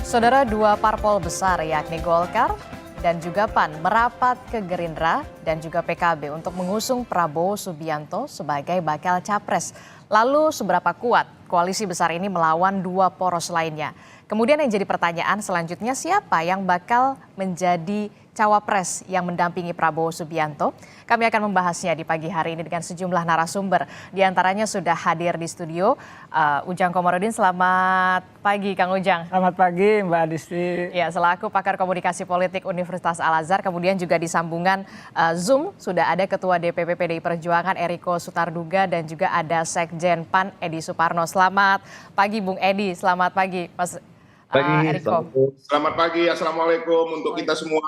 Saudara, dua parpol besar yakni Golkar dan juga PAN merapat ke Gerindra dan juga PKB untuk mengusung Prabowo Subianto sebagai bakal capres. Lalu seberapa kuat koalisi besar ini melawan dua poros lainnya? Kemudian yang jadi pertanyaan selanjutnya, siapa yang bakal menjadi cawapres yang mendampingi Prabowo Subianto? Kami akan membahasnya di pagi hari ini dengan sejumlah narasumber. Di antaranya sudah hadir di studio Ujang Komarudin. Selamat pagi Kang Ujang. Selamat pagi Mbak Adisti. Ya, selaku pakar komunikasi politik Universitas Al-Azhar, kemudian juga di sambungan Zoom sudah ada Ketua DPP PDI Perjuangan Eriko Sutarduga dan juga ada Sekjen PAN Edi Suparno. Selamat pagi Bung Edi, selamat pagi Mas Eriko. Selamat pagi, Assalamualaikum untuk kita semua.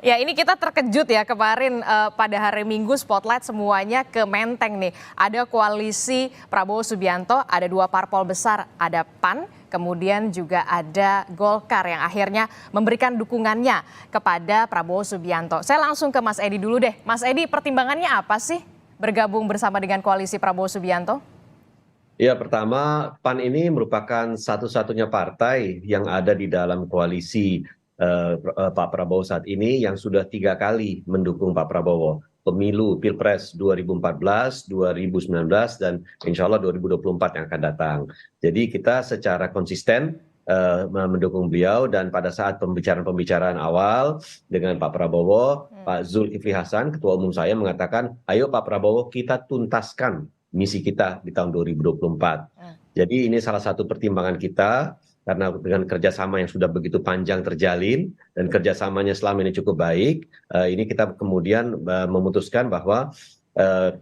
Ya, ini kita terkejut ya kemarin pada hari Minggu spotlight semuanya ke Menteng nih. Ada koalisi Prabowo Subianto, ada dua parpol besar, ada PAN, kemudian juga ada Golkar yang akhirnya memberikan dukungannya kepada Prabowo Subianto. Saya langsung ke Mas Edi dulu deh. Mas Edi, pertimbangannya apa sih bergabung bersama dengan koalisi Prabowo Subianto? Ya, pertama PAN ini merupakan satu-satunya partai yang ada di dalam koalisi Pak Prabowo saat ini yang sudah 3 kali mendukung Pak Prabowo. Pemilu Pilpres 2014, 2019, dan insya Allah 2024 yang akan datang. Jadi kita secara konsisten mendukung beliau, dan pada saat pembicaraan awal dengan Pak Prabowo, Pak Zulkifli Hasan, Ketua Umum saya, mengatakan, ayo Pak Prabowo kita tuntaskan misi kita di tahun 2024. Jadi ini salah satu pertimbangan kita, karena dengan kerjasama yang sudah begitu panjang terjalin dan kerjasamanya selama ini cukup baik, ini kita kemudian memutuskan bahwa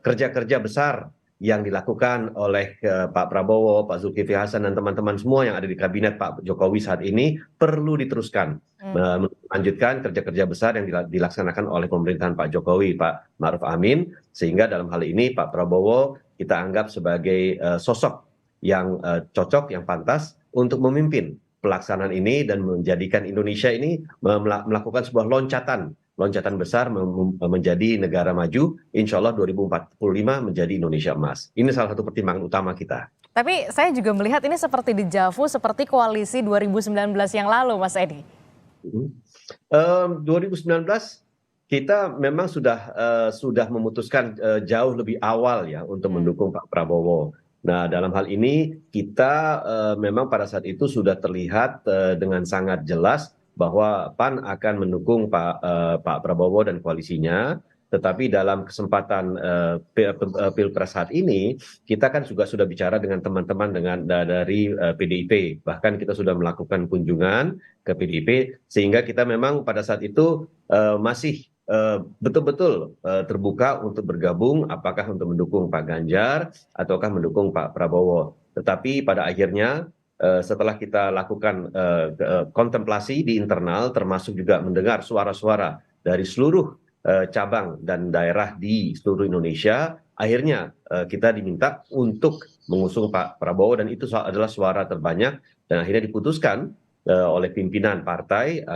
kerja-kerja besar yang dilakukan oleh Pak Prabowo, Pak Zulkifli Hasan, dan teman-teman semua yang ada di kabinet Pak Jokowi saat ini perlu diteruskan. Melanjutkan kerja-kerja besar yang dilaksanakan oleh pemerintahan Pak Jokowi, Pak Ma'ruf Amin, sehingga dalam hal ini Pak Prabowo kita anggap sebagai sosok yang cocok, yang pantas untuk memimpin pelaksanaan ini dan menjadikan Indonesia ini melakukan sebuah loncatan besar menjadi negara maju, insya Allah 2045 menjadi Indonesia emas. Ini salah satu pertimbangan utama kita. Tapi saya juga melihat ini seperti dejavu, seperti koalisi 2019 yang lalu, Mas Edi. 2019 kita memang sudah memutuskan jauh lebih awal ya untuk mendukung Pak Prabowo. Nah, dalam hal ini kita memang pada saat itu sudah terlihat dengan sangat jelas bahwa PAN akan mendukung Pak Prabowo dan koalisinya. Tetapi dalam kesempatan Pilpres saat ini, kita kan juga sudah bicara dengan teman-teman dari PDIP. Bahkan kita sudah melakukan kunjungan ke PDIP, sehingga kita memang pada saat itu masih betul-betul terbuka untuk bergabung, apakah untuk mendukung Pak Ganjar ataukah mendukung Pak Prabowo. Tetapi pada akhirnya setelah kita lakukan kontemplasi di internal, termasuk juga mendengar suara-suara dari seluruh cabang dan daerah di seluruh Indonesia, akhirnya kita diminta untuk mengusung Pak Prabowo, dan itu adalah suara terbanyak, dan akhirnya diputuskan oleh pimpinan partai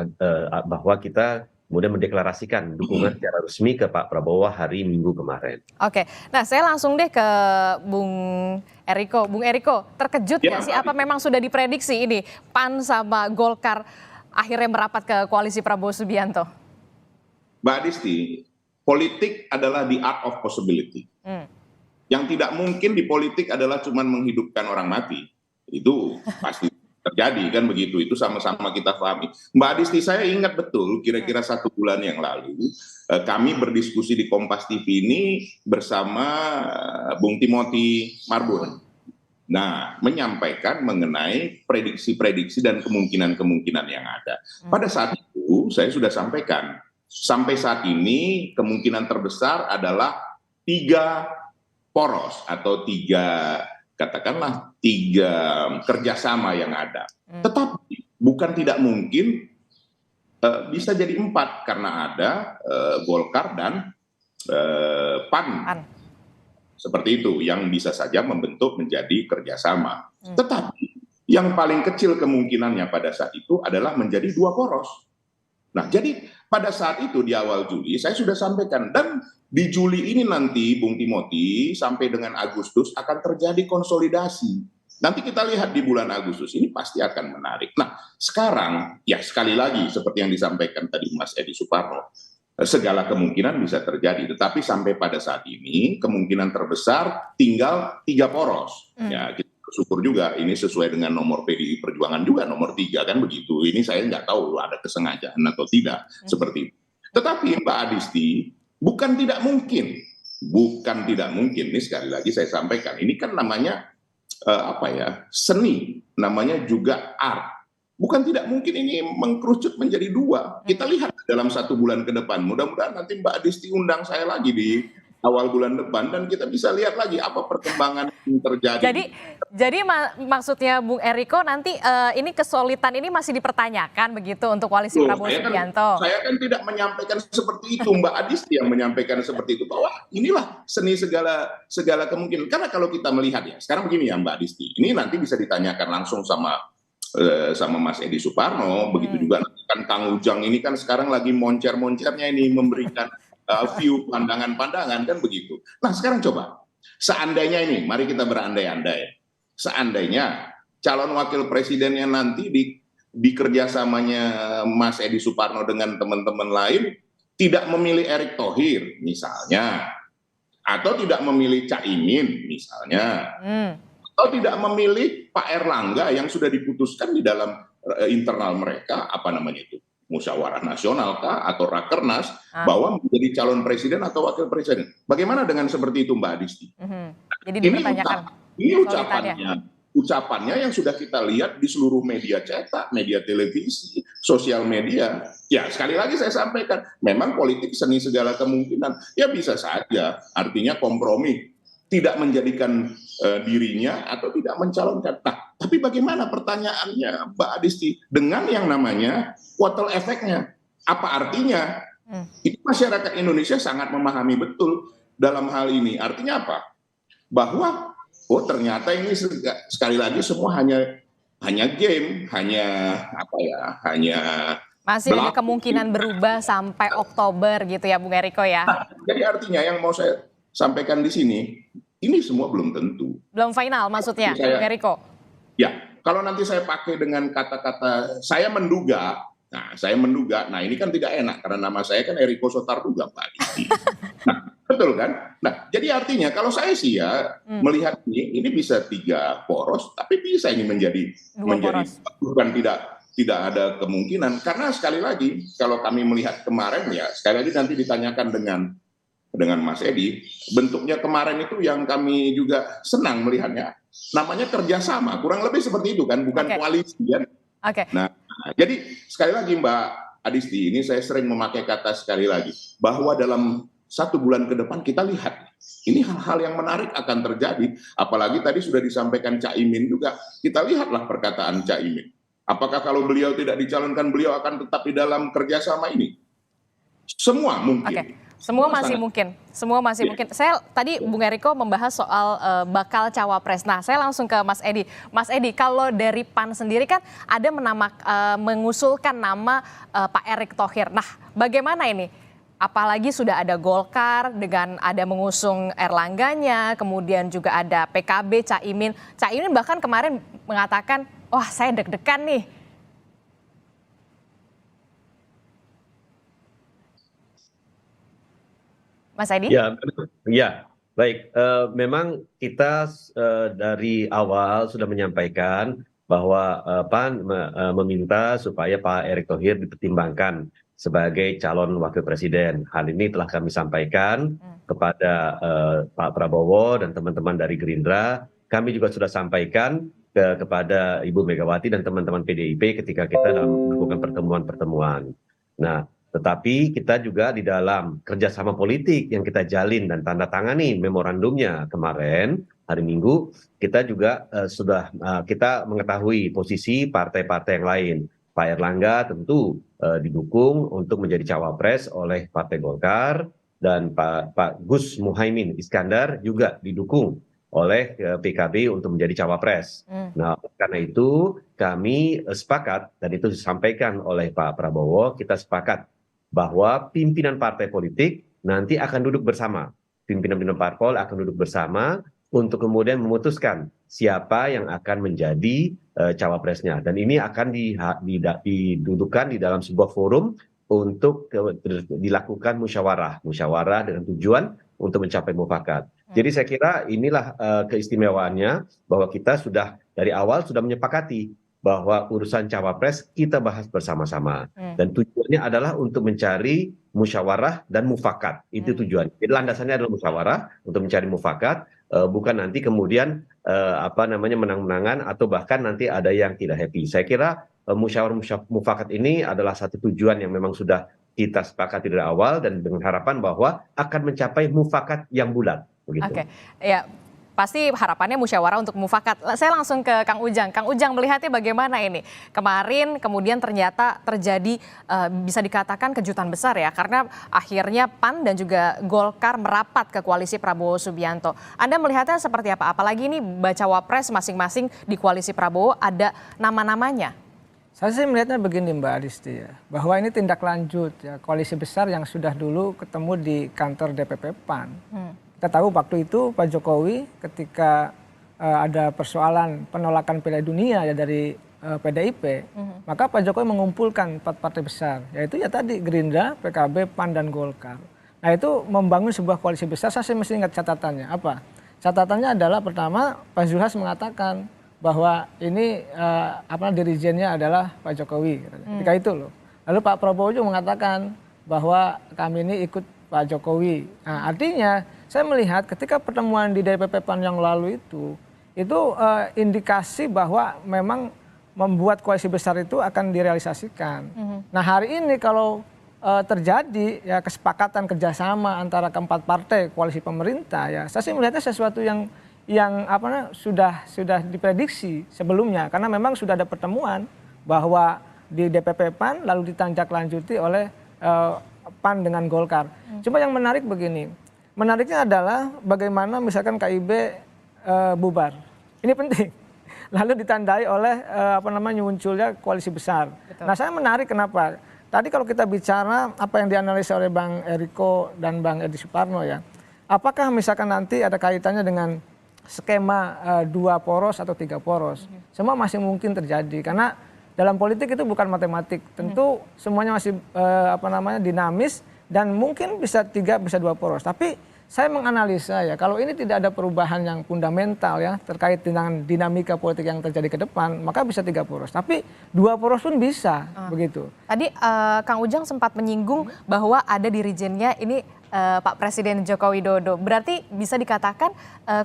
bahwa kita kemudian mendeklarasikan dukungan secara resmi ke Pak Prabowo hari Minggu kemarin. Oke, nah saya langsung deh ke Bung Eriko. Bung Eriko, terkejut nggak sih, apa memang sudah diprediksi ini PAN sama Golkar akhirnya merapat ke koalisi Prabowo Subianto? Mbak Adisti, politik adalah the art of possibility. Yang tidak mungkin di politik adalah cuma menghidupkan orang mati. Itu pasti terjadi, kan begitu, itu sama-sama kita pahami. Mbak Adisti, saya ingat betul kira-kira 1 bulan yang lalu kami berdiskusi di Kompas TV ini bersama Bung Timothy Marbun. Nah, menyampaikan mengenai prediksi-prediksi dan kemungkinan-kemungkinan yang ada. Pada saat itu saya sudah sampaikan, sampai saat ini kemungkinan terbesar adalah 3 poros atau 3 kerjasama yang ada. Tetapi bukan tidak mungkin bisa jadi 4, karena ada Golkar dan PAN. Seperti itu, yang bisa saja membentuk menjadi kerjasama. Tetapi yang paling kecil kemungkinannya pada saat itu adalah menjadi 2 poros. Nah, jadi pada saat itu di awal Juli saya sudah sampaikan, dan di Juli ini nanti Bung Timothy sampai dengan Agustus akan terjadi konsolidasi. Nanti kita lihat di bulan Agustus ini pasti akan menarik. Nah, sekarang ya sekali lagi seperti yang disampaikan tadi Mas Edi Suparno, segala kemungkinan bisa terjadi. Tetapi sampai pada saat ini kemungkinan terbesar tinggal 3 poros. Ya, kita bersyukur juga ini sesuai dengan nomor PDI Perjuangan juga nomor 3 kan begitu. Ini saya nggak tahu ada kesengajaan atau tidak seperti itu. Tetapi Mbak Adisti, bukan tidak mungkin. Bukan tidak mungkin. Ini sekali lagi saya sampaikan. Ini kan namanya seni, namanya juga art. Bukan tidak mungkin ini mengkerucut menjadi 2. Kita lihat dalam 1 bulan ke depan. Mudah-mudahan nanti Mbak Adisti undang saya lagi di awal bulan depan dan kita bisa lihat lagi apa perkembangan yang terjadi. Jadi maksudnya Bung Eriko nanti ini kesulitan ini masih dipertanyakan begitu untuk koalisi Prabowo Subianto. Saya kan tidak menyampaikan seperti itu, Mbak Adisti yang menyampaikan seperti itu, bahwa inilah seni segala kemungkinan. Karena kalau kita melihat ya, sekarang begini ya Mbak Adisti, ini nanti bisa ditanyakan langsung sama Mas Edi Suparno, begitu juga kan Kang Ujang ini kan sekarang lagi moncer-moncernya ini memberikan view pandangan-pandangan kan begitu. Nah sekarang coba, seandainya ini, mari kita berandai-andai, seandainya calon wakil presidennya nanti di kerjasamanya Mas Edi Suparno dengan teman-teman lain tidak memilih Erick Thohir misalnya, atau tidak memilih Caimin misalnya, atau tidak memilih Pak Erlangga yang sudah diputuskan di dalam internal mereka, apa namanya itu, musyawarah nasional kah atau rakernas, bahwa menjadi calon presiden atau wakil presiden. Bagaimana dengan seperti itu Mbak Adisti? Jadi dipertanyakan. Ini ucapannya yang sudah kita lihat di seluruh media cetak, media televisi, sosial media. Ya sekali lagi saya sampaikan, memang politik seni segala kemungkinan. Ya bisa saja, artinya kompromi. Tidak menjadikan dirinya atau tidak mencalonkan. Nah, tapi bagaimana pertanyaannya Mbak Adisti dengan yang namanya kuartal efeknya? Apa artinya? Itu masyarakat Indonesia sangat memahami betul dalam hal ini. Artinya apa? Bahwa ternyata ini sekali lagi semua hanya game, hanya masih ada kemungkinan berubah sampai Oktober gitu ya Bung Eriko ya. Nah, jadi artinya yang mau saya sampaikan di sini, ini semua belum tentu. Belum final maksudnya, Bung Eriko? Ya, kalau nanti saya pakai dengan kata-kata saya menduga, nah ini kan tidak enak karena nama saya kan Eriko Sotarduga, Pak Adisti. Nah, betul kan? Nah, jadi artinya kalau saya sih ya melihat ini bisa 3 poros, tapi bisa ini menjadi bukan tidak ada kemungkinan. Karena sekali lagi kalau kami melihat kemarin ya, sekali lagi nanti ditanyakan dengan Mas Edi, bentuknya kemarin itu yang kami juga senang melihatnya, namanya kerjasama, kurang lebih seperti itu kan, bukan koalisi kan. Nah, jadi sekali lagi Mbak Adisti, ini saya sering memakai kata sekali lagi, bahwa dalam 1 bulan ke depan kita lihat, ini hal-hal yang menarik akan terjadi, apalagi tadi sudah disampaikan Caimin juga, kita lihatlah perkataan Caimin. Apakah kalau beliau tidak dicalonkan, beliau akan tetap di dalam kerjasama ini? Semua mungkin. Semua masih mungkin, mungkin. Saya tadi Bung Eriko membahas soal bakal cawapres. Nah, saya langsung ke Mas Edi. Mas Edi, kalau dari PAN sendiri kan ada mengusulkan nama Pak Erick Thohir. Nah, bagaimana ini? Apalagi sudah ada Golkar dengan ada mengusung Erlangganya, kemudian juga ada PKB, Caimin. Caimin bahkan kemarin mengatakan, wah saya deg-degan nih. Mas Edi? Ya, baik. Memang kita dari awal sudah menyampaikan bahwa PAN meminta supaya Pak Erick Thohir dipertimbangkan sebagai calon wakil presiden. Hal ini telah kami sampaikan kepada Pak Prabowo dan teman-teman dari Gerindra. Kami juga sudah sampaikan kepada Ibu Megawati dan teman-teman PDIP ketika kita melakukan pertemuan-pertemuan. Nah, tetapi kita juga di dalam kerjasama politik yang kita jalin dan tanda tangani memorandumnya kemarin hari Minggu, kita juga kita mengetahui posisi partai-partai yang lain. Pak Erlangga tentu didukung untuk menjadi cawapres oleh Partai Golkar, dan Pak Gus Muhaimin Iskandar juga didukung oleh PKB untuk menjadi cawapres. Nah, karena itu kami sepakat, dan itu disampaikan oleh Pak Prabowo, kita sepakat bahwa pimpinan partai politik nanti akan duduk bersama. Pimpinan parpol akan duduk bersama untuk kemudian memutuskan siapa yang akan menjadi cawapresnya. Dan ini akan didudukan di dalam sebuah forum untuk dilakukan musyawarah dengan tujuan untuk mencapai mufakat. Jadi saya kira inilah keistimewaannya bahwa kita sudah dari awal sudah menyepakati bahwa urusan cawapres kita bahas bersama-sama. Dan tujuannya adalah untuk mencari musyawarah dan mufakat. Itu tujuan. Jadi landasannya adalah musyawarah untuk mencari mufakat, bukan nanti kemudian menang-menangan atau bahkan nanti ada yang tidak happy. Saya kira musyawarah mufakat ini adalah satu tujuan yang memang sudah kita sepakati dari awal dan dengan harapan bahwa akan mencapai mufakat yang bulat. Begitu. Oke, ya pasti harapannya musyawarah untuk mufakat. Saya langsung ke Kang Ujang. Kang Ujang melihatnya bagaimana ini? Kemarin kemudian ternyata terjadi bisa dikatakan kejutan besar ya, karena akhirnya PAN dan juga Golkar merapat ke koalisi Prabowo Subianto. Anda melihatnya seperti apa? Apalagi ini baca wapres masing-masing di koalisi Prabowo ada nama-namanya. Saya sih melihatnya begini Mbak Adisti ya, bahwa ini tindak lanjut ya koalisi besar yang sudah dulu ketemu di kantor DPP PAN. Kita tahu waktu itu Pak Jokowi ketika ada persoalan penolakan Piala Dunia ya dari PDIP, maka Pak Jokowi mengumpulkan 4 partai besar, yaitu ya tadi Gerindra, PKB, PAN dan Golkar. Nah itu membangun sebuah koalisi besar. Saya sih mesti ingat catatannya apa? Catatannya adalah pertama Pak Zulhas mengatakan bahwa ini dirijennya adalah Pak Jokowi ketika itu loh. Lalu Pak Prabowo juga mengatakan bahwa kami ini ikut Pak Jokowi. Nah, artinya saya melihat ketika pertemuan di DPP PAN yang lalu itu indikasi bahwa memang membuat koalisi besar itu akan direalisasikan. Nah hari ini kalau terjadi ya kesepakatan kerjasama antara keempat partai koalisi pemerintah ya, saya sih melihatnya sesuatu yang sudah diprediksi sebelumnya karena memang sudah ada pertemuan bahwa di DPP PAN lalu ditindaklanjuti oleh PAN dengan Golkar. Cuma yang menarik begini, menariknya adalah bagaimana misalkan KIB bubar, ini penting. Lalu ditandai oleh munculnya koalisi besar. Betul. Nah saya menarik kenapa? Tadi kalau kita bicara apa yang dianalisa oleh Bang Eriko dan Bang Edi Suparno ya, apakah misalkan nanti ada kaitannya dengan skema 2 poros atau 3 poros, semua masih mungkin terjadi karena dalam politik itu bukan matematik, tentu semuanya masih dinamis dan mungkin bisa 3 bisa 2 poros. Tapi saya menganalisa ya kalau ini tidak ada perubahan yang fundamental ya terkait dengan dinamika politik yang terjadi ke depan, maka bisa 3 poros. Tapi 2 poros pun bisa begitu. Tadi Kang Ujang sempat menyinggung bahwa ada dirijennya ini Pak Presiden Joko Widodo. Berarti bisa dikatakan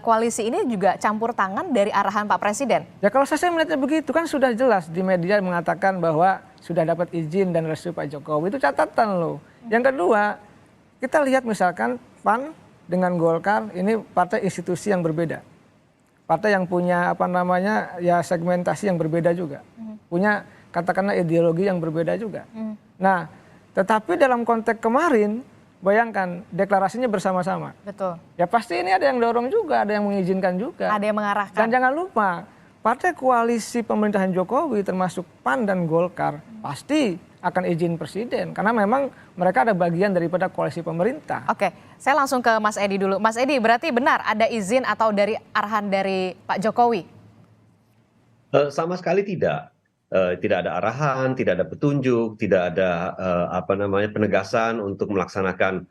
koalisi ini juga campur tangan dari arahan Pak Presiden? Ya kalau saya melihatnya begitu kan sudah jelas di media mengatakan bahwa sudah dapat izin dan restu Pak Jokowi, itu catatan loh. Yang kedua, kita lihat misalkan PAN dengan Golkar ini partai institusi yang berbeda. Partai yang punya segmentasi yang berbeda juga. Punya katakanlah ideologi yang berbeda juga. Nah, tetapi dalam konteks kemarin bayangkan deklarasinya bersama-sama. Betul. Ya pasti ini ada yang dorong juga, ada yang mengizinkan juga. Ada yang mengarahkan. Dan jangan lupa, partai koalisi pemerintahan Jokowi termasuk PAN dan Golkar pasti akan izin presiden. Karena memang mereka ada bagian daripada koalisi pemerintah. Oke, saya langsung ke Mas Edi dulu. Mas Edi, berarti benar ada izin atau dari arahan dari Pak Jokowi? Sama sekali tidak. Tidak ada arahan, tidak ada petunjuk, tidak ada penegasan untuk melaksanakan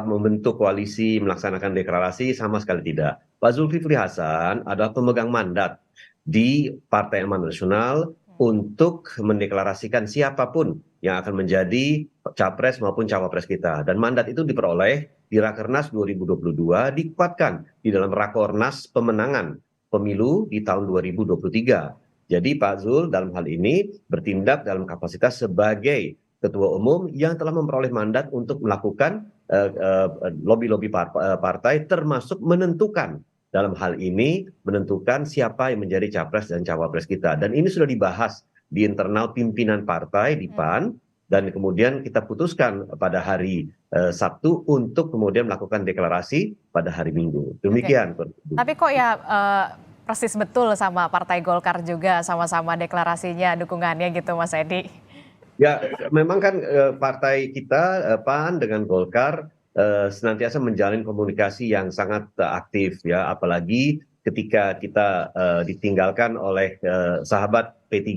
membentuk koalisi, melaksanakan deklarasi, sama sekali tidak. Pak Zulkifli Hasan adalah pemegang mandat di Partai Amanat Nasional untuk mendeklarasikan siapapun yang akan menjadi capres maupun cawapres kita. Dan mandat itu diperoleh di Rakernas 2022, dikuatkan di dalam Rakornas pemenangan pemilu di tahun 2023. Jadi Pak Zul dalam hal ini bertindak dalam kapasitas sebagai ketua umum yang telah memperoleh mandat untuk melakukan lobby-lobby partai termasuk menentukan dalam hal ini menentukan siapa yang menjadi capres dan cawapres kita. Dan ini sudah dibahas di internal pimpinan partai di PAN dan kemudian kita putuskan pada hari Sabtu untuk kemudian melakukan deklarasi pada hari Minggu. Demikian. Tapi kok ya persis betul sama Partai Golkar juga sama-sama deklarasinya dukungannya gitu Mas Edi? Ya memang kan partai kita PAN dengan Golkar senantiasa menjalin komunikasi yang sangat aktif ya, apalagi ketika kita ditinggalkan oleh sahabat P3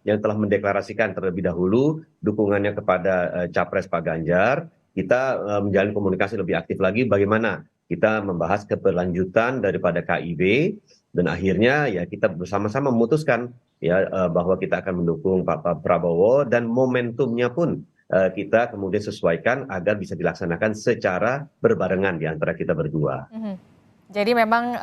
yang telah mendeklarasikan terlebih dahulu dukungannya kepada capres Pak Ganjar, kita menjalin komunikasi lebih aktif lagi bagaimana kita membahas keberlanjutan daripada KIB, dan akhirnya ya kita bersama-sama memutuskan ya bahwa kita akan mendukung Pak Prabowo, dan momentumnya pun kita kemudian sesuaikan agar bisa dilaksanakan secara berbarengan di antara kita berdua. Jadi memang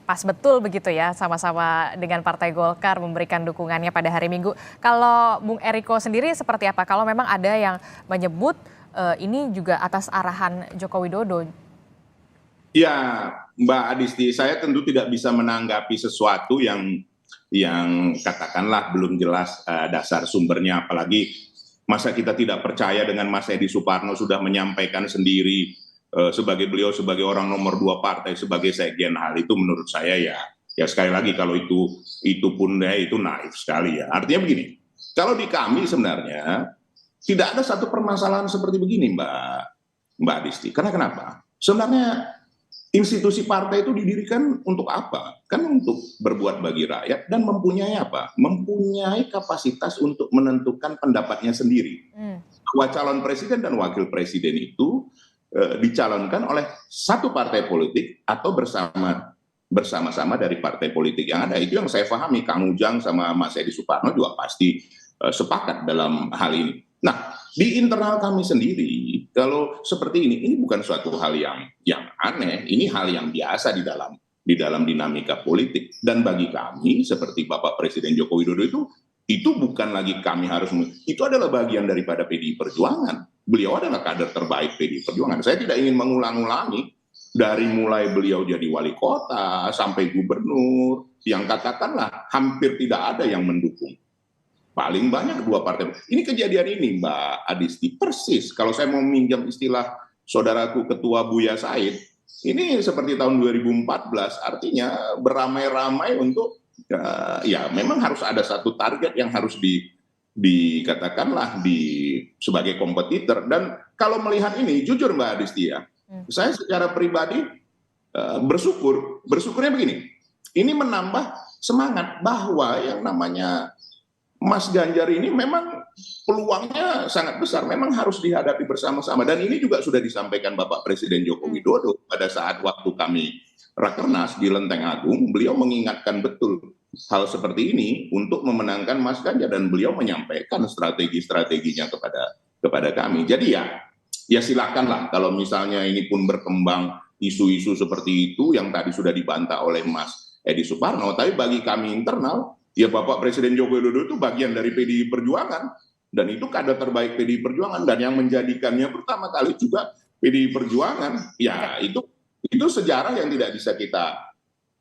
pas betul begitu ya, sama-sama dengan Partai Golkar memberikan dukungannya pada hari Minggu. Kalau Bung Eriko sendiri seperti apa? Kalau memang ada yang menyebut ini juga atas arahan Joko Widodo. Ya, Mbak Adisti, saya tentu tidak bisa menanggapi sesuatu yang katakanlah belum jelas dasar sumbernya, apalagi masa kita tidak percaya dengan Mas Edi Suparno sudah menyampaikan sendiri sebagai beliau sebagai orang nomor 2 partai sebagai sekjen. Hal itu menurut saya ya sekali lagi kalau itu pun ya itu naif sekali ya. Artinya begini, kalau di kami sebenarnya tidak ada satu permasalahan seperti begini Mbak Adisti. Karena kenapa? Sebenarnya institusi partai itu didirikan untuk apa? Kan untuk berbuat bagi rakyat dan mempunyai apa? Mempunyai kapasitas untuk menentukan pendapatnya sendiri. Bahwa calon presiden dan wakil presiden itu dicalonkan oleh satu partai politik atau bersama-sama dari partai politik yang ada. Itu yang saya pahami. Kang Ujang sama Mas Edi Suparno juga pasti sepakat dalam hal ini. Nah, di internal kami sendiri, kalau seperti ini bukan suatu hal yang aneh, ini hal yang biasa di dalam dinamika politik. Dan bagi kami, seperti Bapak Presiden Joko Widodo itu bukan lagi kami harus, itu adalah bagian daripada PDI Perjuangan. Beliau adalah kader terbaik PDI Perjuangan. Saya tidak ingin mengulang-ulangi dari mulai beliau jadi wali kota sampai gubernur, yang katakanlah hampir tidak ada yang mendukung. Paling banyak 2 partai. Ini kejadian ini Mbak Adisti persis. Kalau saya mau minjam istilah saudaraku Ketua Buya Said, ini seperti tahun 2014, artinya beramai-ramai untuk ya memang harus ada satu target yang harus dikatakanlah sebagai kompetitor. Dan kalau melihat ini, jujur Mbak Adisti ya, saya secara pribadi bersyukurnya begini. Ini menambah semangat bahwa yang namanya Mas Ganjar ini memang peluangnya sangat besar, memang harus dihadapi bersama-sama. Dan ini juga sudah disampaikan Bapak Presiden Joko Widodo pada saat waktu kami Rakernas di Lenteng Agung, beliau mengingatkan betul hal seperti ini untuk memenangkan Mas Ganjar, dan beliau menyampaikan strategi-strateginya kepada kami. Jadi ya silakanlah kalau misalnya ini pun berkembang isu-isu seperti itu yang tadi sudah dibantah oleh Mas Edi Suparno, tapi bagi kami internal, ya Bapak Presiden Joko Widodo itu bagian dari PDI Perjuangan, dan itu kader terbaik PDI Perjuangan, dan yang menjadikannya pertama kali juga PDI Perjuangan. Ya itu sejarah yang tidak bisa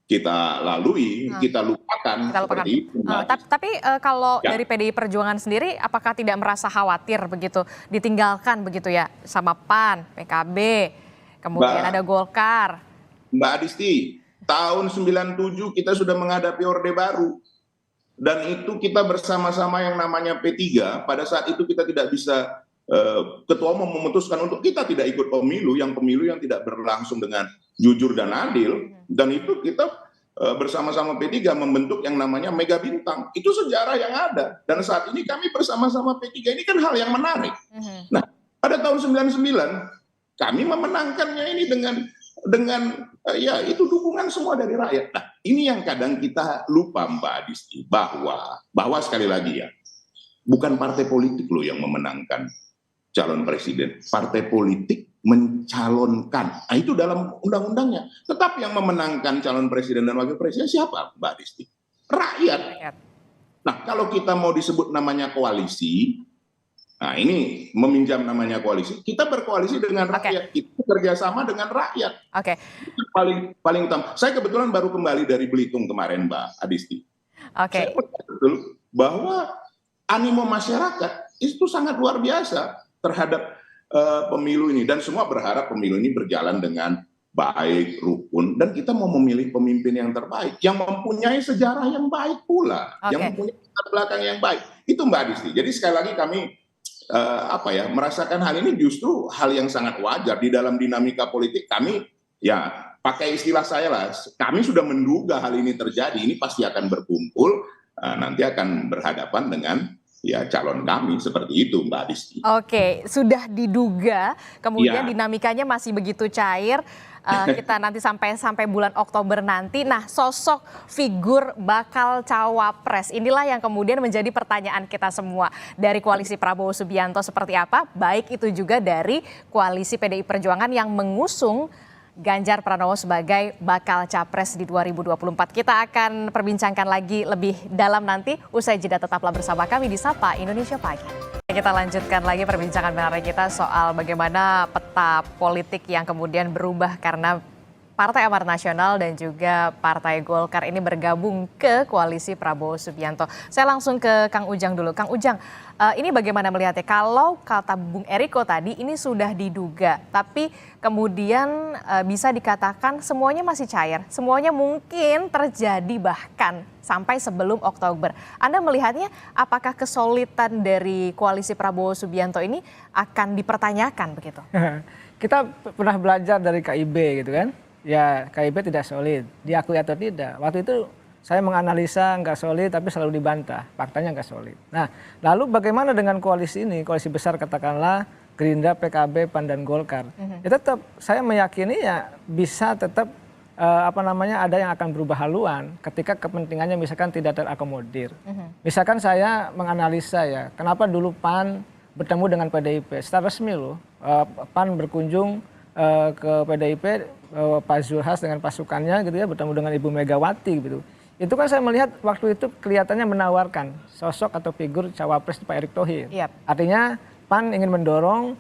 kita lalui, kita lupakan. Seperti itu. Tapi kalau dari PDI Perjuangan sendiri, apakah tidak merasa khawatir begitu ditinggalkan begitu ya sama PAN, PKB, kemudian ada Golkar? Mbak Adisti, tahun 97 kita sudah menghadapi Orde Baru. Dan itu kita bersama-sama yang namanya P3, pada saat itu kita tidak bisa, Ketua Umum memutuskan untuk kita tidak ikut pemilu yang tidak berlangsung dengan jujur dan adil. Dan itu kita bersama-sama P3 membentuk yang namanya Mega Bintang. Itu sejarah yang ada. Dan saat ini kami bersama-sama P3, ini kan hal yang menarik. Nah, pada tahun 99, kami memenangkannya ini dengan ya itu dukungan semua dari rakyat. Nah, ini yang kadang kita lupa Mbak Adisti, bahwa sekali lagi ya, bukan partai politik loh yang memenangkan calon presiden. Partai politik mencalonkan. Nah, itu dalam undang-undangnya. Tetapi yang memenangkan calon presiden dan wakil presiden siapa Mbak Adisti? Rakyat. Nah, kalau kita mau disebut namanya koalisi, nah ini meminjam namanya koalisi, kita berkoalisi dengan rakyat, kita kerjasama dengan rakyat. Itu paling utama. Saya kebetulan baru kembali dari Belitung kemarin Mbak Adisti. Saya betul bahwa animo masyarakat itu sangat luar biasa terhadap pemilu ini, dan semua berharap pemilu ini berjalan dengan baik, rukun, dan kita mau memilih pemimpin yang terbaik, yang mempunyai sejarah yang baik pula, yang mempunyai latar belakang yang baik. Itu Mbak Adisti. Jadi sekali lagi kami merasakan hal ini justru hal yang sangat wajar di dalam dinamika politik. Kami ya pakai istilah saya lah, kami sudah menduga hal ini terjadi, ini pasti akan berkumpul, nanti akan berhadapan dengan ya calon kami, seperti itu Mbak Adisti. Oke, sudah diduga, kemudian Ya. dinamikanya masih begitu cair. Kita nanti sampai bulan Oktober nanti. Nah, sosok figur bakal cawapres inilah yang kemudian menjadi pertanyaan kita semua. Dari koalisi Prabowo Subianto seperti apa, baik itu juga dari koalisi PDI Perjuangan yang mengusung Ganjar Pranowo sebagai bakal capres di 2024. Kita akan perbincangkan lagi lebih dalam nanti. Usai jeda, tetaplah bersama kami di Sapa Indonesia Pagi. Kita lanjutkan lagi perbincangan menarik kita soal bagaimana peta politik yang kemudian berubah karena Partai Amanat Nasional dan juga Partai Golkar ini bergabung ke koalisi Prabowo Subianto. Saya langsung ke Kang Ujang dulu. Kang Ujang, ini bagaimana melihatnya? Kalau kata Bung Eriko tadi ini sudah diduga, tapi kemudian bisa dikatakan semuanya masih cair. Semuanya mungkin terjadi bahkan sampai sebelum Oktober. Anda melihatnya apakah kesulitan dari koalisi Prabowo Subianto ini akan dipertanyakan begitu? Kita pernah belajar dari KIB gitu kan. Ya KIB tidak solid, diakui atau tidak. Waktu itu saya menganalisa nggak solid tapi selalu dibantah, faktanya nggak solid. Nah lalu bagaimana dengan koalisi ini, koalisi besar katakanlah Gerindra, PKB, PAN dan Golkar. Ya tetap saya meyakini ya bisa tetap ada yang akan berubah haluan ketika kepentingannya misalkan tidak terakomodir. Misalkan saya menganalisa ya, kenapa dulu PAN bertemu dengan PDIP, secara resmi loh, PAN berkunjung ke PDIP, Pak Zulhas dengan pasukannya gitu ya, bertemu dengan Ibu Megawati gitu. Itu kan saya melihat waktu itu kelihatannya menawarkan sosok atau figur cawapres Pak Erick Thohir. Yep. Artinya PAN ingin mendorong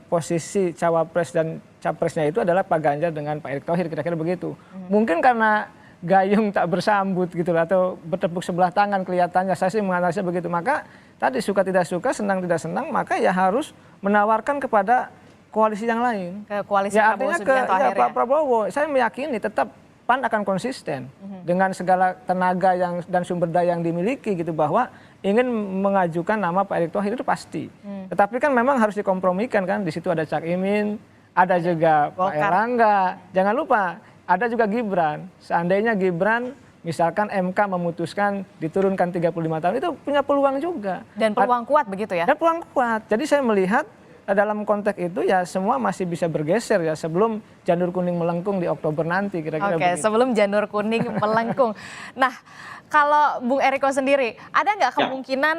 posisi cawapres dan capresnya itu adalah Pak Ganjar dengan Pak Erick Thohir, kira-kira begitu. Mungkin karena gayung tak bersambut gitu atau bertepuk sebelah tangan kelihatannya, saya sih menganalisa begitu. Maka tadi suka tidak suka, senang tidak senang, maka ya harus menawarkan kepada koalisi yang lain. Ke koalisi ya, Prabowo artinya Subianto akhirnya. Pak Prabowo, saya meyakini tetap PAN akan konsisten dengan segala tenaga dan sumber daya yang dimiliki gitu, bahwa ingin mengajukan nama Pak Erick Thohir itu pasti. Tetapi kan memang harus dikompromikan kan, di situ ada Cak Imin, ada juga Pak Erlangga, jangan lupa ada juga Gibran. Seandainya Gibran misalkan MK memutuskan diturunkan 35 tahun, itu punya peluang juga. Dan peluang kuat begitu ya? Dan peluang kuat. Jadi saya melihat dalam konteks itu ya semua masih bisa bergeser ya sebelum janur kuning melengkung di Oktober nanti, kira-kira Oke, begitu. sebelum janur kuning melengkung. Nah, kalau Bung Eriko sendiri, ada nggak kemungkinan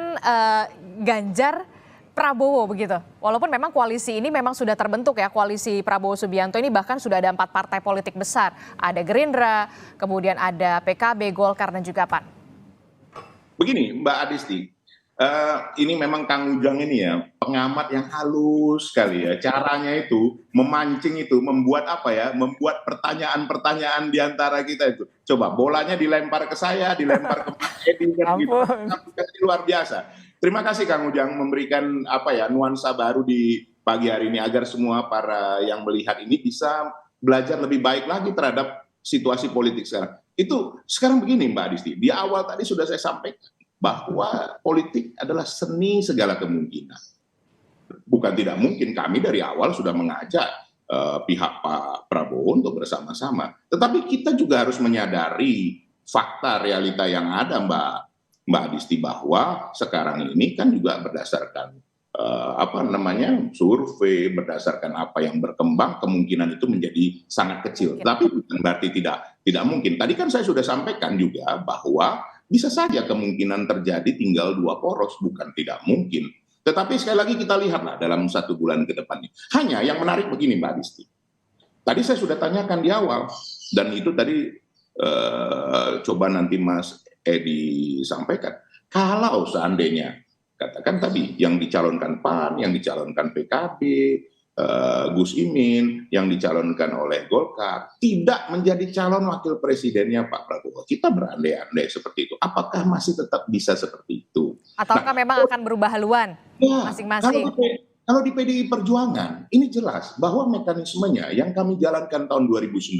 Ganjar Prabowo begitu? Walaupun memang koalisi ini memang sudah terbentuk ya, koalisi Prabowo Subianto ini bahkan sudah ada 4 partai politik besar. Ada Gerindra, kemudian ada PKB, Golkar dan juga PAN. Begini Mbak Adisti, ini memang Kang Ujang ini ya pengamat yang halus sekali ya, caranya itu memancing itu, membuat membuat pertanyaan-pertanyaan di antara kita itu. Coba bolanya dilempar ke saya, dilempar ke Mas Edi kan gitu. Luar biasa. Terima kasih Kang Ujang memberikan nuansa baru di pagi hari ini agar semua para yang melihat ini bisa belajar lebih baik lagi terhadap situasi politik sekarang. Itu sekarang begini Mbak Adisti, di awal tadi sudah saya sampaikan bahwa politik adalah seni segala kemungkinan. Bukan tidak mungkin, kami dari awal sudah mengajak pihak Pak Prabowo untuk bersama-sama. Tetapi kita juga harus menyadari fakta realita yang ada Mbak Adisti, bahwa sekarang ini kan juga berdasarkan survei, berdasarkan apa yang berkembang, kemungkinan itu menjadi sangat kecil. Tapi bukan berarti tidak mungkin. Tadi kan saya sudah sampaikan juga bahwa bisa saja kemungkinan terjadi tinggal 2 poros, bukan tidak mungkin. Tetapi sekali lagi kita lihatlah dalam 1 bulan ke depannya. Hanya yang menarik begini Mbak Adisti. Tadi saya sudah tanyakan di awal, dan itu tadi coba nanti Mas Edi sampaikan. Kalau seandainya, katakan tadi, yang dicalonkan PAN, yang dicalonkan PKB, Gus Imin, yang dicalonkan oleh Golkar, tidak menjadi calon wakil presidennya Pak Prabowo. Kita berandai-andai seperti itu. Apakah masih tetap bisa seperti itu? Ataukah memang akan berubah haluan masing-masing? Kalau di PDI Perjuangan, ini jelas bahwa mekanismenya yang kami jalankan tahun 2019,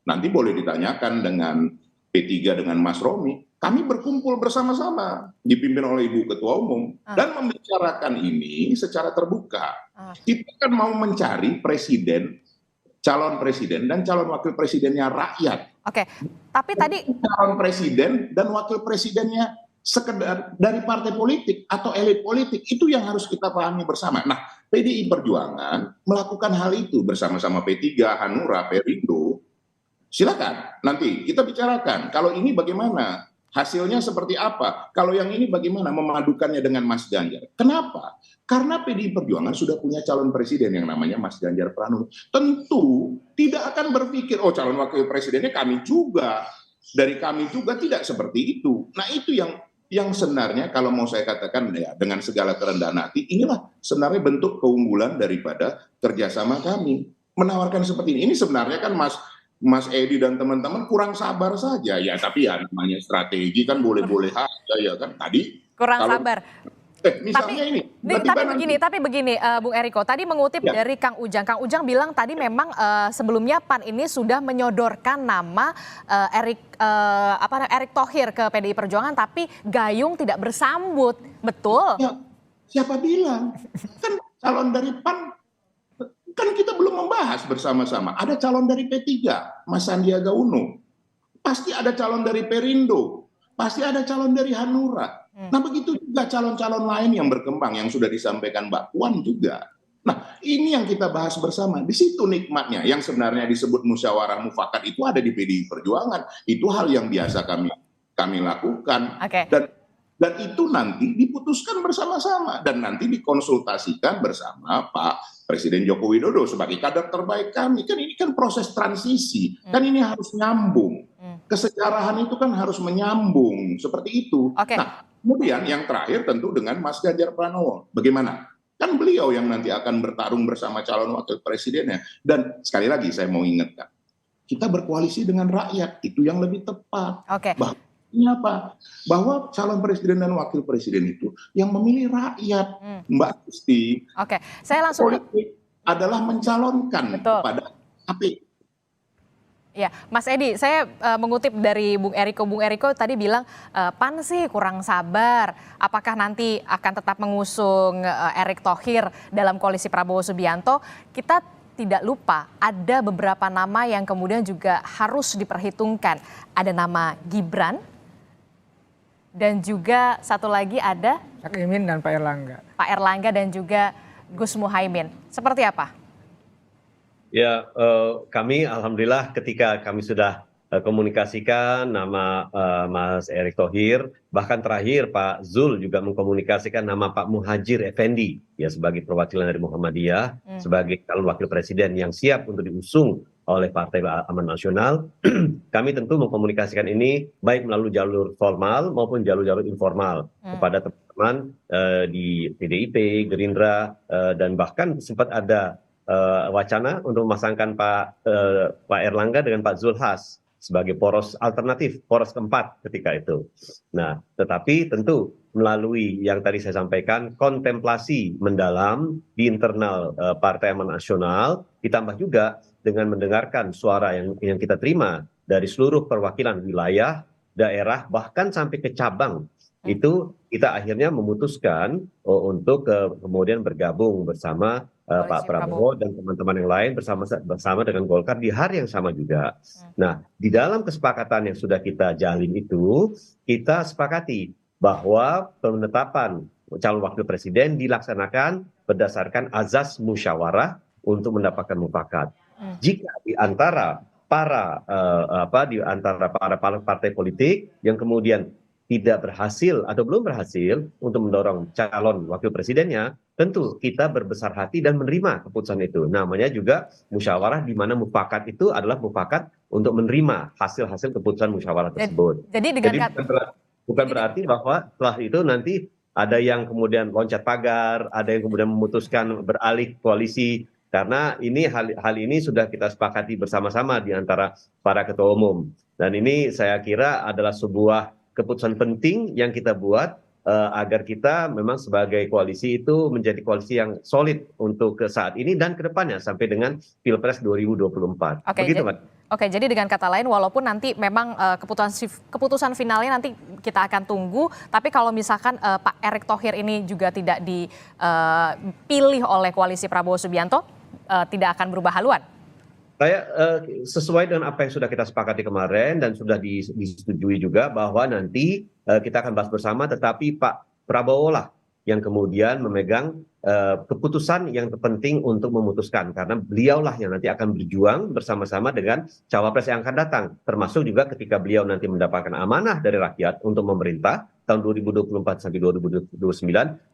nanti boleh ditanyakan dengan P3 dengan Mas Romi, kami berkumpul bersama-sama dipimpin oleh Ibu Ketua Umum dan membicarakan ini secara terbuka. Kita kan mau mencari presiden, calon presiden dan calon wakil presidennya rakyat. Oke, tapi tadi Calon presiden dan wakil presidennya sekedar dari partai politik atau elit politik, itu yang harus kita pahami bersama. Nah, PDI Perjuangan melakukan hal itu bersama-sama P3, Hanura, Perindo. Silakan nanti kita bicarakan. Kalau ini bagaimana? Hasilnya seperti apa? Kalau yang ini bagaimana memadukannya dengan Mas Ganjar? Kenapa? Karena PDI Perjuangan sudah punya calon presiden yang namanya Mas Ganjar Pranowo. Tentu tidak akan berpikir, oh calon wakil presidennya kami juga. Dari kami juga, tidak seperti itu. Nah itu yang sebenarnya kalau mau saya katakan ya dengan segala kerendahan hati, inilah sebenarnya bentuk keunggulan daripada kerjasama kami. Menawarkan seperti ini sebenarnya kan Mas Edi dan teman-teman kurang sabar saja ya, tapi ya namanya strategi kan boleh-boleh aja ya kan. Tadi kurang kalau, sabar. misalnya Tapi begini, Bung Eriko, tadi mengutip dari Kang Ujang. Kang Ujang bilang tadi memang sebelumnya PAN ini sudah menyodorkan nama Erick Thohir ke PDI Perjuangan, tapi Gayung tidak bersambut, betul? Ya, siapa bilang? Kan calon dari PAN kan kita belum membahas bersama-sama. Ada calon dari P3, Mas Sandiaga Uno. Pasti ada calon dari Perindo. Pasti ada calon dari Hanura. Nah begitu juga calon-calon lain yang berkembang yang sudah disampaikan Mbak Puan juga. Nah ini yang kita bahas bersama. Di situ nikmatnya yang sebenarnya disebut musyawarah mufakat itu ada di PDI Perjuangan. Itu hal yang biasa kami lakukan. Okay. Dan itu nanti diputuskan bersama-sama dan nanti dikonsultasikan bersama Pak Presiden Joko Widodo sebagai kader terbaik kami. Kan ini kan proses transisi, kan ini harus nyambung. Kesejarahan itu kan harus menyambung, seperti itu. Okay. Nah, kemudian yang terakhir tentu dengan Mas Ganjar Pranowo. Bagaimana? Kan beliau yang nanti akan bertarung bersama calon wakil presidennya. Dan sekali lagi saya mau ingatkan, kita berkoalisi dengan rakyat, itu yang lebih tepat. Oke. Ini apa? Bahwa calon presiden dan wakil presiden itu yang memilih rakyat, Mbak Kristi. Oke, saya langsung politik adalah mencalonkan kepada KPU. Ya, Mas Edi, saya mengutip dari Bung Eriko. Bung Eriko tadi bilang PAN sih kurang sabar. Apakah nanti akan tetap mengusung Erick Thohir dalam koalisi Prabowo Subianto? Kita tidak lupa ada beberapa nama yang kemudian juga harus diperhitungkan. Ada nama Gibran dan juga satu lagi ada Cak Imin dan Pak Erlangga. Pak Erlangga dan juga Gus Muhaimin. Seperti apa? Ya, kami alhamdulillah ketika kami sudah komunikasikan nama Mas Erick Thohir, bahkan terakhir Pak Zul juga mengkomunikasikan nama Pak Muhajir Effendi ya sebagai perwakilan dari Muhammadiyah sebagai calon wakil presiden yang siap untuk diusung oleh Partai Amanat Nasional. Kami tentu mengkomunikasikan ini baik melalui jalur formal maupun jalur-jalur informal kepada teman-teman di PDIP, Gerindra, dan bahkan sempat ada wacana untuk memasangkan Pak Erlangga dengan Pak Zulhas sebagai poros alternatif, poros keempat ketika itu. Nah, tetapi tentu melalui yang tadi saya sampaikan, kontemplasi mendalam di internal Partai Amanat Nasional, ditambah juga dengan mendengarkan suara yang kita terima dari seluruh perwakilan wilayah, daerah, bahkan sampai ke cabang. Itu kita akhirnya memutuskan untuk kemudian bergabung bersama Pak Prabowo dan teman-teman yang lain bersama dengan Golkar di hari yang sama juga. Nah, di dalam kesepakatan yang sudah kita jalin itu, kita sepakati bahwa penetapan calon wakil presiden dilaksanakan berdasarkan azas musyawarah untuk mendapatkan mufakat. Jika di antara para partai politik yang kemudian tidak berhasil atau belum berhasil untuk mendorong calon wakil presidennya, tentu kita berbesar hati dan menerima keputusan itu. Namanya juga musyawarah, di mana mufakat itu adalah mufakat untuk menerima hasil-hasil keputusan musyawarah tersebut. Jadi bukan berarti bahwa setelah itu nanti ada yang kemudian loncat pagar, ada yang kemudian memutuskan beralih koalisi, karena ini hal ini sudah kita sepakati bersama-sama di antara para ketua umum. Dan ini saya kira adalah sebuah keputusan penting yang kita buat agar kita memang sebagai koalisi itu menjadi koalisi yang solid untuk saat ini dan kedepannya sampai dengan Pilpres 2024. Oke, begitu, Mbak. Oke, jadi dengan kata lain, walaupun nanti memang keputusan finalnya nanti kita akan tunggu, tapi kalau misalkan Pak Erick Thohir ini juga tidak dipilih oleh koalisi Prabowo Subianto, tidak akan berubah haluan. Saya sesuai dengan apa yang sudah kita sepakati kemarin dan sudah disetujui juga bahwa nanti kita akan bahas bersama, tetapi Pak Prabowo lah yang kemudian memegang keputusan yang terpenting untuk memutuskan, karena beliaulah yang nanti akan berjuang bersama-sama dengan cawapres yang akan datang, termasuk juga ketika beliau nanti mendapatkan amanah dari rakyat untuk memerintah tahun 2024 sampai 2029,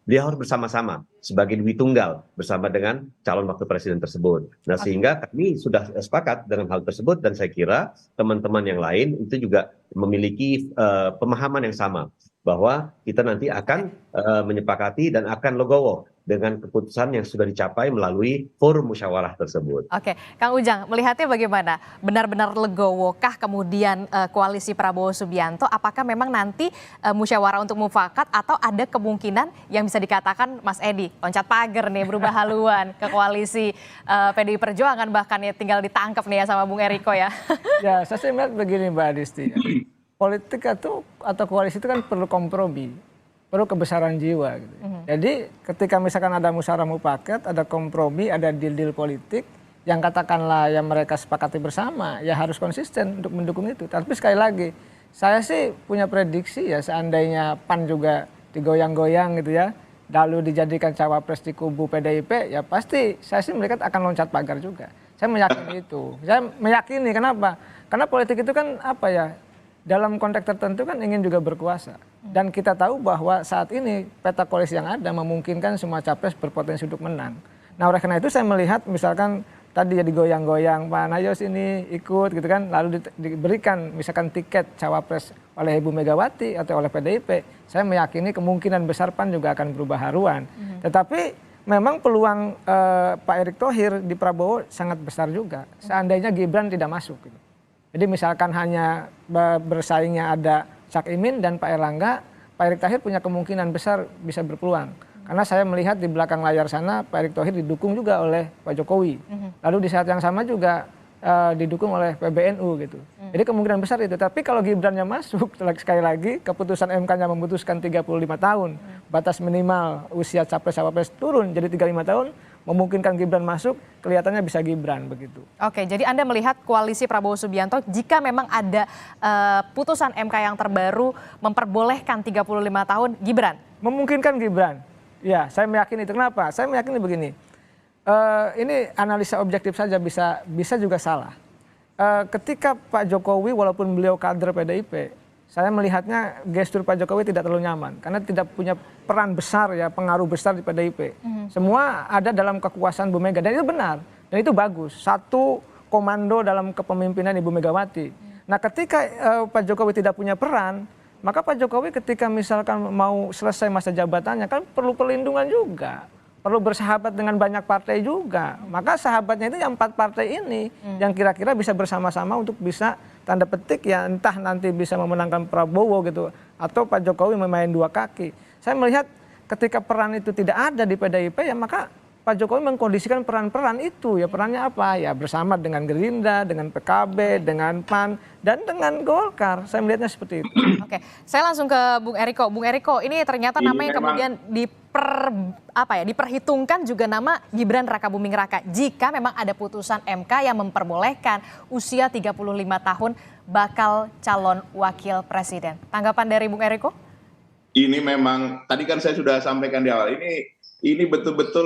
beliau harus bersama-sama sebagai Dwi Tunggal bersama dengan calon wakil presiden tersebut. Nah, sehingga kami sudah sepakat dengan hal tersebut, dan saya kira teman-teman yang lain itu juga memiliki pemahaman yang sama, bahwa kita nanti akan menyepakati dan akan legowo dengan keputusan yang sudah dicapai melalui forum musyawarah tersebut. Oke, Kang Ujang, melihatnya bagaimana? Benar-benar legowokah kemudian koalisi Prabowo Subianto? Apakah memang nanti musyawarah untuk mufakat, atau ada kemungkinan yang bisa dikatakan Mas Edi loncat pagar nih, berubah haluan ke koalisi PDI Perjuangan, bahkan ya tinggal ditangkap nih ya sama Bung Eriko ya? Ya, saya sih melihat begini Mbak Adisti. Politik atau koalisi itu kan perlu kompromi, perlu kebesaran jiwa gitu. Jadi ketika misalkan ada musyawarah mufakat, ada kompromi, ada deal-deal politik yang katakanlah yang mereka sepakati bersama, ya harus konsisten untuk mendukung itu. Tapi sekali lagi, saya sih punya prediksi ya, seandainya PAN juga digoyang-goyang gitu ya, lalu dijadikan cawapres di kubu PDIP, ya pasti saya sih melihat akan loncat pagar juga. Saya meyakini itu. Saya meyakini, kenapa? Karena politik itu kan apa ya, dalam konteks tertentu kan ingin juga berkuasa. Dan kita tahu bahwa saat ini peta koalisi yang ada memungkinkan semua capres berpotensi untuk menang. Nah, oleh karena itu saya melihat misalkan tadi ya digoyang-goyang, Pak Nayos ini ikut gitu kan, lalu diberikan misalkan tiket cawapres oleh Ibu Megawati atau oleh PDIP, saya meyakini kemungkinan besar PAN juga akan berubah haluan. Tetapi memang peluang Pak Erick Thohir di Prabowo sangat besar juga, seandainya Gibran tidak masuk gitu. Jadi misalkan hanya bersaingnya ada Cak Imin dan Pak Erlangga, Pak Erick Thohir punya kemungkinan besar bisa berpeluang. Karena saya melihat di belakang layar sana Pak Erick Thohir didukung juga oleh Pak Jokowi. Lalu di saat yang sama juga didukung oleh PBNU gitu. Jadi kemungkinan besar itu. Tapi kalau Gibrannya masuk, sekali lagi keputusan MK-nya memutuskan 35 tahun. Batas minimal usia capres-cawapres turun jadi 35 tahun. Memungkinkan Gibran masuk, kelihatannya bisa Gibran begitu. Oke, jadi Anda melihat koalisi Prabowo Subianto jika memang ada putusan MK yang terbaru memperbolehkan 35 tahun Gibran? Memungkinkan Gibran. Ya, saya meyakini itu. Kenapa? Saya meyakini begini. Ini analisa objektif saja bisa juga salah. Ketika Pak Jokowi walaupun beliau kader PDIP, saya melihatnya gestur Pak Jokowi tidak terlalu nyaman karena tidak punya peran besar ya, pengaruh besar di PDIP. Semua ada dalam kekuasaan Bu Mega dan itu benar dan itu bagus. Satu komando dalam kepemimpinan Ibu Megawati. Nah, ketika Pak Jokowi tidak punya peran, maka Pak Jokowi ketika misalkan mau selesai masa jabatannya kan perlu perlindungan juga. Perlu bersahabat dengan banyak partai juga. Maka sahabatnya itu yang 4 partai ini yang kira-kira bisa bersama-sama untuk bisa tanda petik ya entah nanti bisa memenangkan Prabowo gitu atau Pak Jokowi memain 2 kaki. Saya melihat ketika peran itu tidak ada di PDIP ya maka Pak Jokowi mengkondisikan peran-peran itu ya, perannya apa ya, bersama dengan Gerindra, dengan PKB, dengan PAN dan dengan Golkar. Saya melihatnya seperti itu. Oke, saya langsung ke Bung Eriko. Bung Eriko, ini ternyata nama yang kemudian diperhitungkan juga nama Gibran Rakabuming Raka. Jika memang ada putusan MK yang memperbolehkan usia 35 tahun bakal calon wakil presiden. Tanggapan dari Bung Eriko? Ini memang tadi kan saya sudah sampaikan di awal, ini betul-betul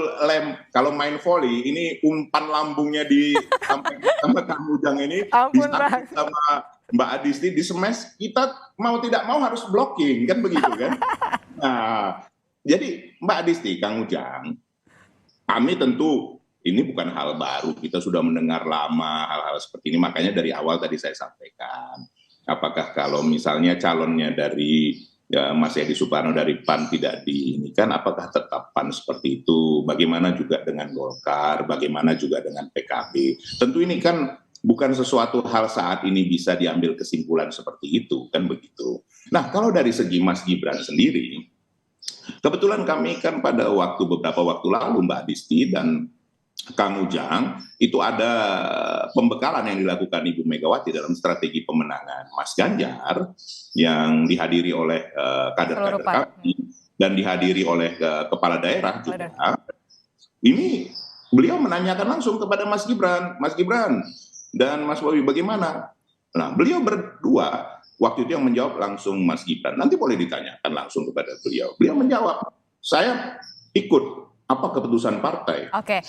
kalau main volley ini umpan lambungnya disampaikan sama Kang Ujang ini. Ampun, Bang. Sama Mbak Adisti di smash, kita mau tidak mau harus blocking kan begitu kan. Nah, jadi Mbak Adisti, Kang Ujang, kami tentu ini bukan hal baru, kita sudah mendengar lama hal-hal seperti ini, makanya dari awal tadi saya sampaikan, apakah kalau misalnya calonnya dari Mas Edi Suparno dari PAN tidak diinikan, apakah tetap PAN seperti itu? Bagaimana juga dengan Golkar? Bagaimana juga dengan PKB? Tentu ini kan bukan sesuatu hal saat ini bisa diambil kesimpulan seperti itu, kan begitu. Nah, kalau dari segi Mas Gibran sendiri, kebetulan kami kan pada beberapa waktu lalu Mbak Adisti dan Kang Ujang, itu ada pembekalan yang dilakukan Ibu Megawati dalam strategi pemenangan Mas Ganjar yang dihadiri oleh kader-kader kami dan dihadiri oleh kepala daerah juga. Ini beliau menanyakan langsung kepada Mas Gibran dan Mas Bobi bagaimana? Nah, beliau berdua waktu itu yang menjawab langsung Mas Gibran. Nanti boleh ditanyakan langsung kepada beliau. Beliau menjawab, saya ikut apa keputusan partai. Oke.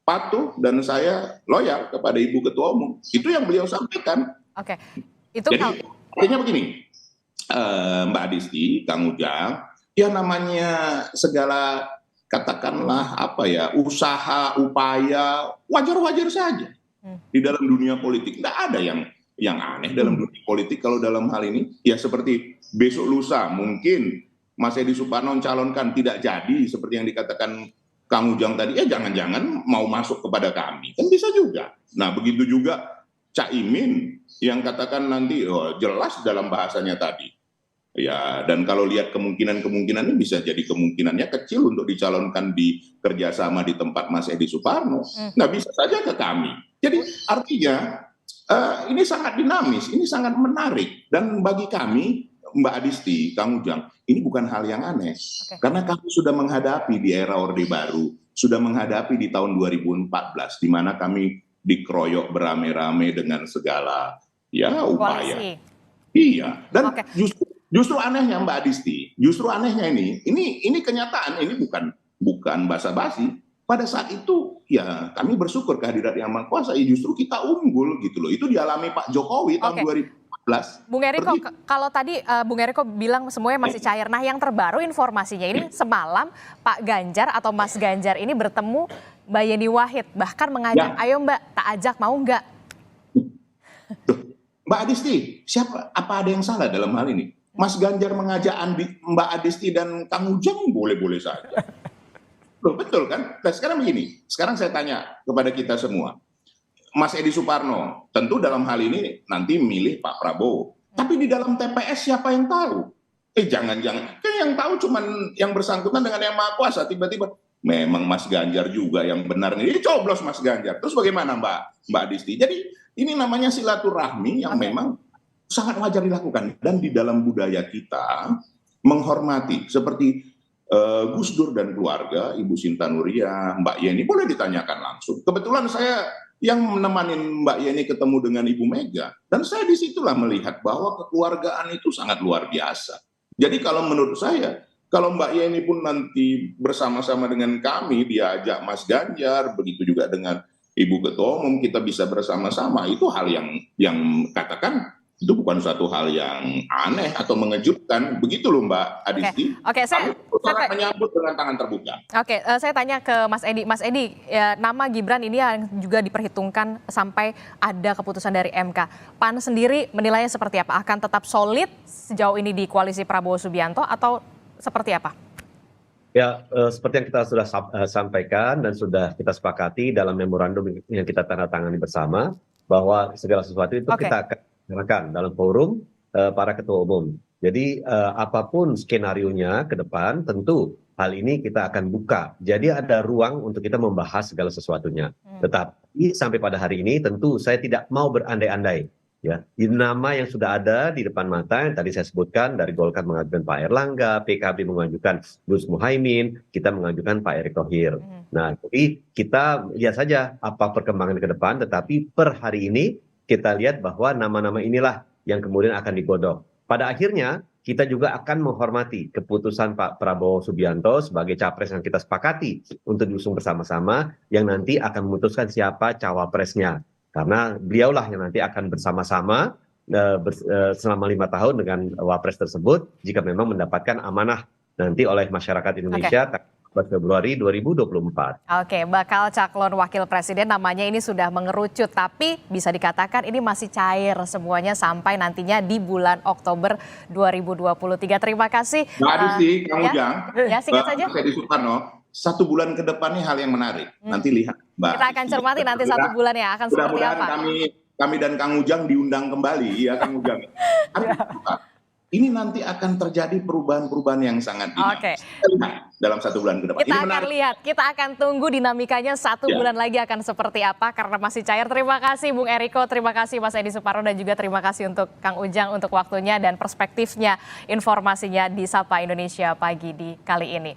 Patuh dan saya loyal kepada Ibu Ketua Umum. Itu yang beliau sampaikan. Oke. Itu jadi artinya begini, Mbak Adisti, Kang Ujang, ya namanya segala katakanlah apa ya, usaha, upaya, wajar-wajar saja di dalam dunia politik. Nggak ada yang aneh dalam dunia politik kalau dalam hal ini. Ya seperti besok lusa mungkin Mas Edi Suparno calonkan tidak jadi seperti yang dikatakan Kang Ujang tadi, jangan-jangan mau masuk kepada kami, kan bisa juga. Nah begitu juga Caimin yang katakan nanti jelas dalam bahasanya tadi. Ya, dan kalau lihat kemungkinan-kemungkinan ini bisa jadi kemungkinannya kecil untuk dicalonkan di kerjasama di tempat Mas Edi Suparno. Nah bisa saja ke kami. Jadi artinya ini sangat dinamis, ini sangat menarik. Dan bagi kami, Mbak Adisti, Kang Ujang, ini bukan hal yang aneh. Karena kami sudah menghadapi di era Orde Baru, sudah menghadapi di tahun 2014, di mana kami dikeroyok beramai-ramai dengan segala ya upaya. Iya, dan justru anehnya Mbak Adisti, justru anehnya ini kenyataan, ini bukan basa-basi. Pada saat itu ya kami bersyukur kehadirat Yang Maha Kuasa, justru kita unggul gitu loh. Itu dialami Pak Jokowi tahun 2014. Bung Eriko, kalau tadi Bung Eriko bilang semuanya masih cair. Nah yang terbaru informasinya ini semalam Pak Ganjar atau Mas Ganjar ini bertemu Mbak Yeni Wahid. Bahkan mengajak, ayo Mbak, tak ajak mau nggak? Mbak Adisti, apa ada yang salah dalam hal ini? Mas Ganjar mengajak Mbak Adisti dan Kang Ujang boleh-boleh saja. Loh, betul kan? Nah, sekarang begini, sekarang saya tanya kepada kita semua. Mas Edi Suparno, tentu dalam hal ini nanti milih Pak Prabowo. Tapi di dalam TPS siapa yang tahu? Jangan-jangan. Kan yang tahu cuman yang bersangkutan dengan Yang Maha Kuasa. Tiba-tiba, memang Mas Ganjar juga yang benar. Ini coblos Mas Ganjar. Terus bagaimana Mbak Adisti? Jadi ini namanya silaturahmi yang memang sangat wajar dilakukan. Dan di dalam budaya kita, menghormati. Seperti Gus Dur dan keluarga, Ibu Sinta Nuria, Mbak Yeni, boleh ditanyakan langsung. Kebetulan saya yang menemanin Mbak Yeni ketemu dengan Ibu Mega, dan saya disitulah melihat bahwa kekeluargaan itu sangat luar biasa. Jadi kalau menurut saya, kalau Mbak Yeni pun nanti bersama-sama dengan kami, diajak Mas Ganjar, begitu juga dengan Ibu Ketua Umum, kita bisa bersama-sama, itu hal yang katakan, itu bukan suatu hal yang aneh atau mengejutkan, begitu loh Mbak Adisti. Oke, saya sangat menyambut dengan tangan terbuka. Oke, saya tanya ke Mas Edi. Mas Edi, ya, nama Gibran ini yang juga diperhitungkan sampai ada keputusan dari MK. PAN sendiri menilainya seperti apa? Akan tetap solid sejauh ini di koalisi Prabowo Subianto atau seperti apa? Ya, seperti yang kita sudah sampaikan dan sudah kita sepakati dalam memorandum yang kita tanda tangani bersama, bahwa segala sesuatu itu kita akan dalam forum para ketua umum. Jadi apapun skenarionya ke depan, tentu hal ini kita akan buka. Jadi ada ruang untuk kita membahas segala sesuatunya. Tetapi sampai pada hari ini tentu saya tidak mau berandai-andai. Ya, nama yang sudah ada di depan mata yang tadi saya sebutkan, dari Golkar mengajukan Pak Erlangga, PKB mengajukan Gus Muhaimin, kita mengajukan Pak Erick Thohir. Nah, jadi kita lihat saja apa perkembangan ke depan. Tetapi per hari ini kita lihat bahwa nama-nama inilah yang kemudian akan digodok. Pada akhirnya kita juga akan menghormati keputusan Pak Prabowo Subianto sebagai capres yang kita sepakati untuk diusung bersama-sama, yang nanti akan memutuskan siapa cawapresnya. Karena beliaulah yang nanti akan bersama-sama selama 5 tahun dengan wapres tersebut, jika memang mendapatkan amanah nanti oleh masyarakat Indonesia. 4 Februari 2024. Oke, bakal calon wakil presiden namanya ini sudah mengerucut, tapi bisa dikatakan ini masih cair semuanya sampai nantinya di bulan Oktober 2023. Terima kasih. Mbak Adisti, Kang Ujang. Ya, singkat saja. Mas Edi Suparno, 1 bulan ke depan ini hal yang menarik. Nanti lihat, Mbak. Kita akan cermati nanti 1 bulan ya, akan seperti apa. Kami dan Kang Ujang diundang kembali, ya Kang Ujang. ini nanti akan terjadi perubahan-perubahan yang sangat dinamis. Kita lihat dalam 1 bulan ke depan. Kita akan lihat, kita akan tunggu dinamikanya 1 bulan lagi akan seperti apa karena masih cair. Terima kasih Bung Eriko, terima kasih Mas Edi Suparno, dan juga terima kasih untuk Kang Ujang untuk waktunya dan perspektifnya, informasinya di Sapa Indonesia pagi di kali ini.